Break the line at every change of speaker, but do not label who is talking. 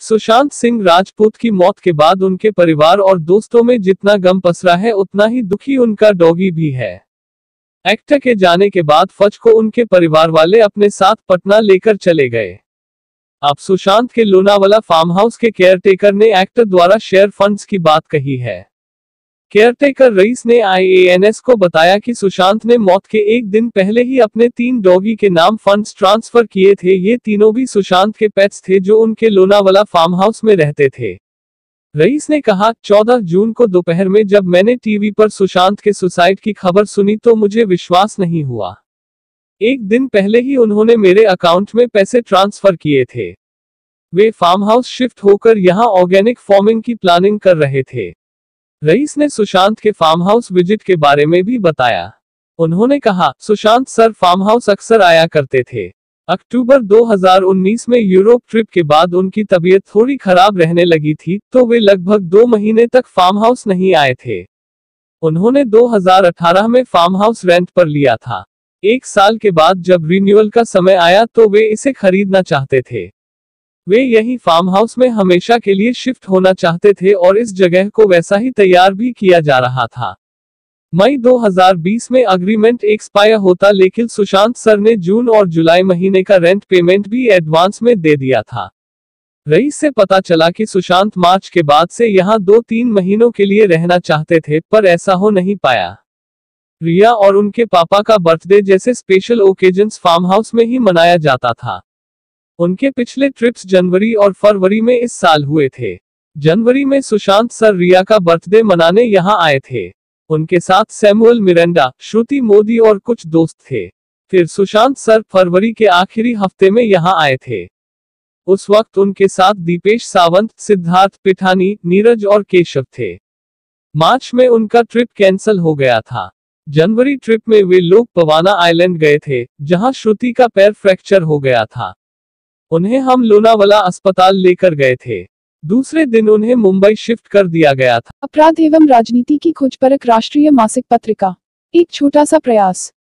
सुशांत सिंह राजपूत की मौत के बाद उनके परिवार और दोस्तों में जितना गम पसरा है उतना ही दुखी उनका डॉगी भी है। एक्टर के जाने के बाद फज को उनके परिवार वाले अपने साथ पटना लेकर चले गए। अब सुशांत के लोनावाला फार्म हाउस के केयरटेकर ने एक्टर द्वारा शेयर फंड्स की बात कही है। केयरटेकर रईस ने IANS को बताया कि सुशांत ने मौत के एक दिन पहले ही अपने 3 डॉगी के नाम फंड्स ट्रांसफर किए थे। ये तीनों भी सुशांत के पेट्स थे जो उनके लोनावाला फार्म हाउस में रहते थे। रईस ने कहा, 14 जून को दोपहर में जब मैंने टीवी पर सुशांत के सुसाइड की खबर सुनी तो मुझे विश्वास नहीं हुआ। एक दिन पहले ही उन्होंने मेरे अकाउंट में पैसे ट्रांसफर किए थे। वे फार्म हाउस शिफ्ट होकर यहां ऑर्गेनिक फार्मिंग की प्लानिंग कर रहे थे। रईस ने सुशांत के फार्म हाउस विजिट के बारे में भी बताया। उन्होंने कहा, सुशांत सर फार्म हाउस अक्सर आया करते थे। अक्टूबर 2019 में यूरोप ट्रिप के बाद उनकी तबीयत थोड़ी खराब रहने लगी थी, तो वे लगभग 2 महीने तक फार्म हाउस नहीं आए थे। उन्होंने 2018 में फार्म हाउस रेंट पर लिया था। 1 साल के बाद जब रिन्यूअल का समय आया तो वे इसे खरीदना चाहते थे। वे यही फार्म हाउस में हमेशा के लिए शिफ्ट होना चाहते थे और इस जगह को वैसा ही तैयार भी किया जा रहा था। मई 2020 में अग्रीमेंट एक्सपायर होता, लेकिन सुशांत सर ने जून और जुलाई महीने का रेंट पेमेंट भी एडवांस में दे दिया था। रईस से पता चला कि सुशांत मार्च के बाद से यहां 2-3 महीनों के लिए रहना चाहते थे, पर ऐसा हो नहीं पाया। रिया और उनके पापा का बर्थडे जैसे स्पेशल ओकेजन्स फार्म हाउस में ही मनाया जाता था। उनके पिछले ट्रिप्स जनवरी और फरवरी में इस साल हुए थे। जनवरी में सुशांत सर रिया का बर्थडे मनाने यहां आए थे। उनके साथ सैमुअल मिरांडा, श्रुति मोदी और कुछ दोस्त थे। फिर सुशांत सर फरवरी के आखिरी हफ्ते में यहां आए थे। उस वक्त उनके साथ दीपेश सावंत, सिद्धार्थ पिठानी, नीरज और केशव थे। मार्च में उनका ट्रिप कैंसिल हो गया था। जनवरी ट्रिप में वे लोग पवाना आइलैंड गए थे, जहां श्रुति का पैर फ्रैक्चर हो गया था। उन्हें हम लोनावाला अस्पताल लेकर गए थे। दूसरे दिन उन्हें मुंबई शिफ्ट कर दिया गया था।
अपराध एवं राजनीति की खोजपरक राष्ट्रीय मासिक पत्रिका। एक छोटा सा प्रयास।